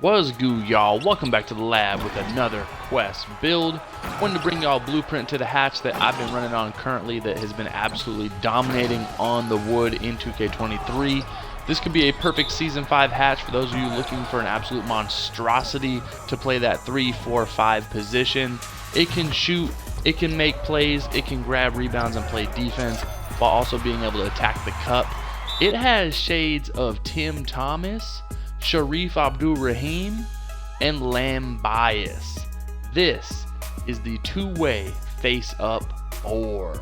What's good, y'all? Welcome back to the lab with another quest build. Wanted to bring y'all a blueprint to the hatch that I've been running on currently that has been absolutely dominating on the wood in 2K23. This could be a perfect Season 5 hatch for those of you looking for an absolute monstrosity to play that 3, 4, 5 position. It can shoot, it can make plays, it can grab rebounds and play defense while also being able to attack the cup. It has shades of Tim Thomas, Shareef, Abdur, Rahim, and Len Bias. This is the two-way face-up 4.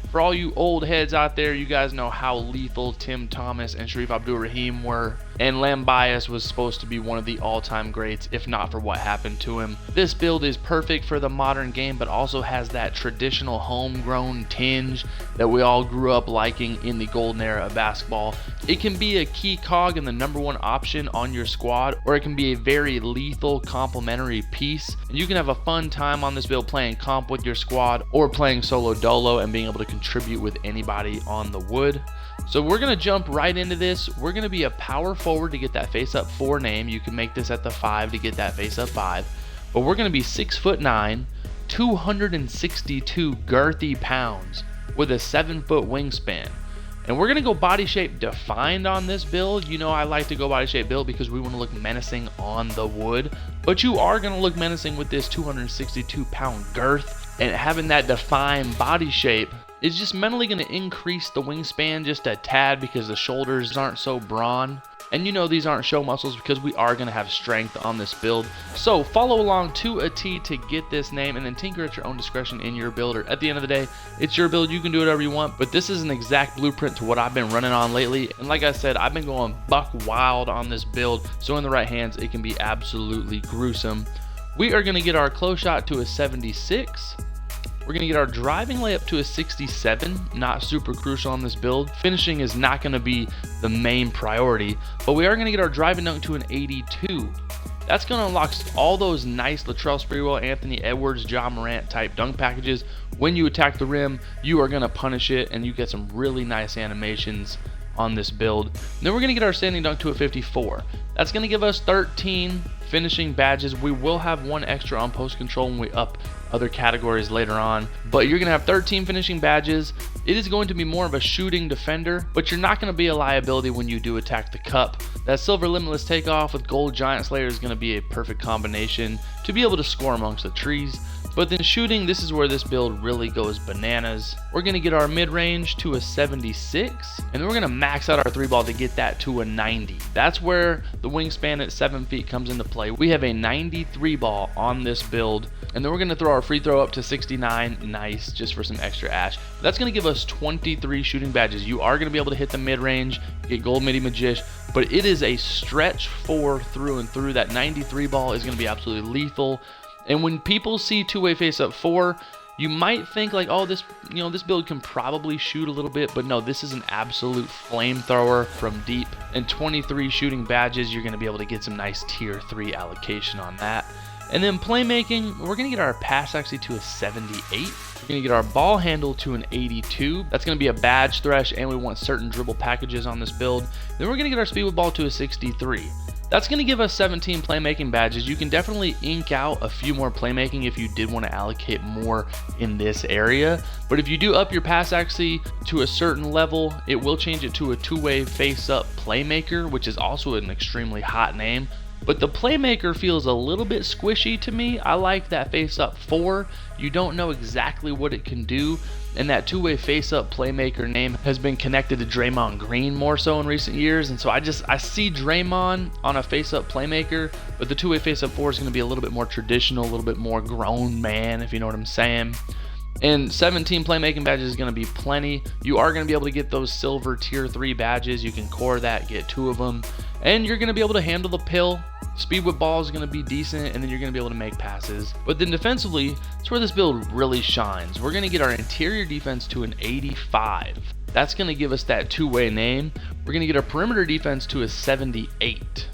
For all you old heads out there, you guys know how lethal Tim Thomas and Shareef Abdur Rahim were, and Len Bias was supposed to be one of the all-time greats, if not for what happened to him. This build is perfect for the modern game, but also has that traditional homegrown tinge that we all grew up liking in the golden era of basketball. It can be a key cog and the #1 option on your squad, or it can be a very lethal complementary piece, and you can have a fun time on this build playing comp with your squad or playing solo dolo and being able to contribute with anybody on the wood. So we're going to jump right into this. We're going to be a power forward to get that face up 4 name. You can make this at the 5 to get that face up 5. But we're going to be 6'9", 262 girthy pounds with a 7-foot wingspan. And we're going to go body shape defined on this build. You know I like to go body shape build because we want to look menacing on the wood. But you are going to look menacing with this 262 pound girth. And having that defined body shape is just mentally going to increase the wingspan just a tad because the shoulders aren't so brawn. And you know these aren't show muscles because we are going to have strength on this build. So follow along to a T to get this name and then tinker at your own discretion in your builder. At the end of the day, it's your build. You can do whatever you want, but this is an exact blueprint to what I've been running on lately. And like I said, I've been going buck wild on this build. So in the right hands, it can be absolutely gruesome. We are going to get our close shot to a 76. We're going to get our driving layup to a 67, not super crucial on this build. Finishing is not going to be the main priority, but we are going to get our driving dunk to an 82. That's going to unlock all those nice Latrell Sprewell, Anthony Edwards, John Morant type dunk packages. When you attack the rim, you are going to punish it, and you get some really nice animations on this build. And then we're going to get our standing dunk to a 54. That's going to give us 13 finishing badges. We will have 1 extra on post control when we up other categories later on, but you're going to have 13 finishing badges. It is going to be more of a shooting defender, but you're not going to be a liability when you do attack the cup. That silver limitless takeoff with gold giant slayer is going to be a perfect combination to be able to score amongst the trees. But then shooting, this is where this build really goes bananas. We're going to get our mid-range to a 76, and then we're going to max out our 3-ball to get that to a 90. That's where the wingspan at 7 feet comes into play. We have a 93 ball on this build, and then we're going to throw our free throw up to 69. Nice, just for some extra ash. That's going to give us 23 shooting badges. You are going to be able to hit the mid-range, get gold midi magish, but it is a stretch 4 through and through. That 93 ball is going to be absolutely lethal. And when people see two-way face-up 4, you might think like, oh, this build can probably shoot a little bit, but no, this is an absolute flamethrower from deep. And 23 shooting badges, you're going to be able to get some nice tier 3 allocation on that. And then playmaking, we're going to get our pass actually to a 78. We're going to get our ball handle to an 82. That's going to be a badge thresh, and we want certain dribble packages on this build. Then we're going to get our speed with ball to a 63. That's going to give us 17 playmaking badges. You can definitely ink out a few more playmaking if you did want to allocate more in this area. But if you do up your pass accuracy to a certain level, it will change it to a two-way face-up playmaker, which is also an extremely hot name. But the playmaker feels a little bit squishy to me. I like that face-up 4. You don't know exactly what it can do. And that two-way face-up playmaker name has been connected to Draymond Green more so in recent years. And so I see Draymond on a face-up playmaker, but the two-way face-up 4 is going to be a little bit more traditional, a little bit more grown man, if you know what I'm saying. And 17 playmaking badges is going to be plenty. You are going to be able to get those silver tier 3 badges. You can core that, get 2 of them. And you're going to be able to handle the pill. Speed with ball is going to be decent, and then you're going to be able to make passes. But then defensively, that's where this build really shines. We're going to get our interior defense to an 85. That's going to give us that two-way name. We're going to get our perimeter defense to a 78.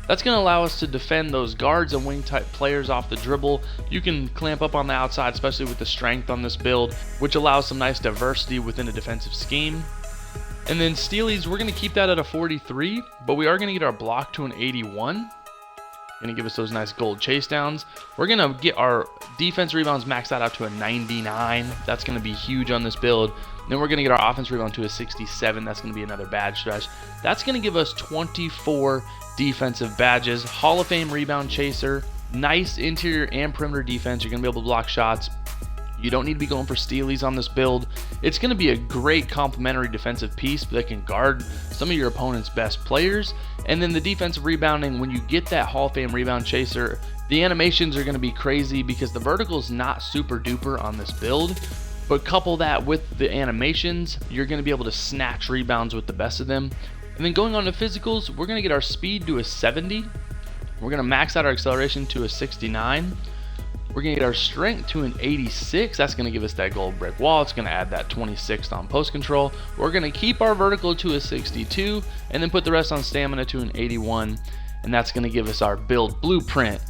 That's going to allow us to defend those guards and wing type players off the dribble. You can clamp up on the outside, especially with the strength on this build, which allows some nice diversity within a defensive scheme. And then stealies, we're going to keep that at a 43, but we are going to get our block to an 81. Going to give us those nice gold chase downs. We're going to get our defense rebounds maxed out to a 99. That's going to be huge on this build. Then we're going to get our offense rebound to a 67. That's going to be another badge stretch. That's going to give us 24 defensive badges. Hall of Fame rebound chaser. Nice interior and perimeter defense. You're going to be able to block shots. You don't need to be going for stealies on this build. It's going to be a great complementary defensive piece that can guard some of your opponent's best players. And then the defensive rebounding, when you get that Hall of Fame rebound chaser, the animations are going to be crazy because the vertical is not super duper on this build. But couple that with the animations, you're going to be able to snatch rebounds with the best of them. And then going on to physicals, we're going to get our speed to a 70. We're going to max out our acceleration to a 69. We're going to get our strength to an 86. That's going to give us that gold brick wall. It's going to add that 26 on post control. We're going to keep our vertical to a 62 and then put the rest on stamina to an 81. And that's going to give us our build blueprint.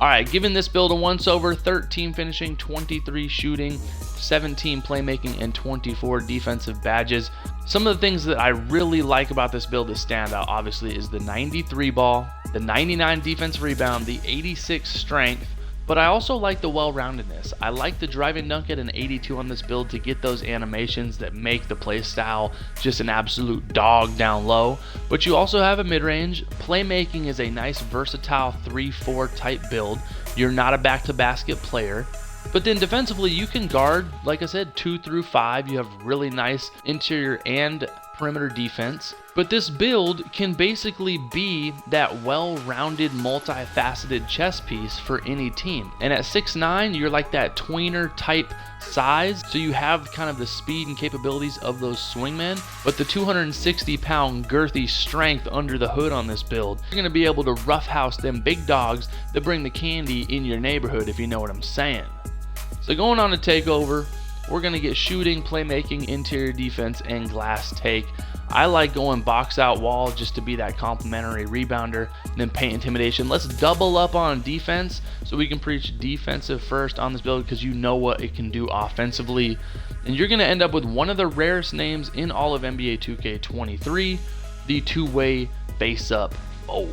All right, giving this build a once over, 13 finishing, 23 shooting, 17 playmaking, and 24 defensive badges. Some of the things that I really like about this build that stand out, obviously, is the 93 ball, the 99 defensive rebound, the 86 strength, but I also like the well-roundedness. I like the driving dunk at an 82 on this build to get those animations that make the play style just an absolute dog down low. But you also have a mid-range. Playmaking is a nice versatile 3-4 type build. You're not a back-to-basket player. But then defensively, you can guard, like I said, 2 through 5. You have really nice interior and perimeter defense. But this build can basically be that well-rounded, multifaceted chess piece for any team. And at 6'9", you're like that tweener type size, so you have kind of the speed and capabilities of those swingmen, but the 260-pound girthy strength under the hood on this build. You're going to be able to roughhouse them big dogs that bring the candy in your neighborhood, if you know what I'm saying. So going on to takeover, we're going to get shooting, playmaking, interior defense, and glass take. I like going box out wall just to be that complementary rebounder, and then paint intimidation. Let's double up on defense so we can preach defensive first on this build because you know what it can do offensively. And you're going to end up with one of the rarest names in all of NBA 2K23, the two-way face-up 4.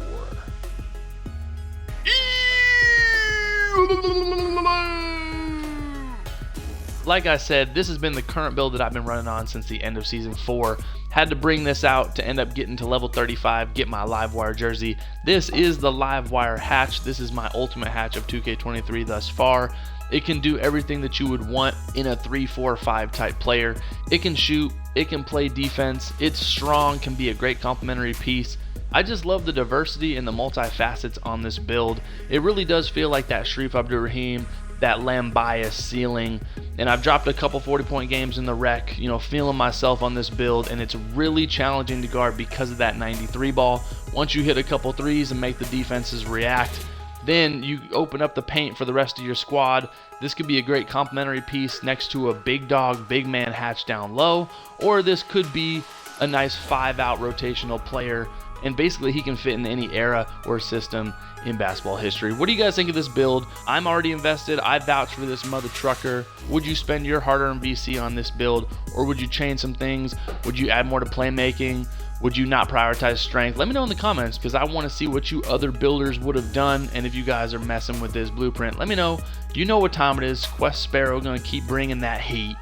Like I said, this has been the current build that I've been running on since the end of Season 4. Had to bring this out to end up getting to level 35, get my Livewire jersey. This is the Livewire hatch. This is my ultimate hatch of 2K23 thus far. It can do everything that you would want in a 3-4-5 type player. It can shoot, it can play defense, it's strong, can be a great complementary piece. I just love the diversity and the multifacets on this build. It really does feel like that Shareef Abdur Rahim, that Len Bias ceiling, and I've dropped a couple 40-point games in the rec, feeling myself on this build, and it's really challenging to guard because of that 93 ball. Once you hit a couple threes and make the defenses react, then you open up the paint for the rest of your squad. This could be a great complementary piece next to a big dog, big man hatch down low, or this could be a nice 5-out rotational player, and basically he can fit in any era or system in basketball history. What do you guys think of this build? I'm already invested. I vouch for this mother trucker. Would you spend your hard-earned VC on this build, or would you change some things? Would you add more to playmaking? Would you not prioritize strength? Let me know in the comments because I want to see what you other builders would have done, and if you guys are messing with this blueprint, let me know. You know what time it is. Quest Sparrow going to keep bringing that heat.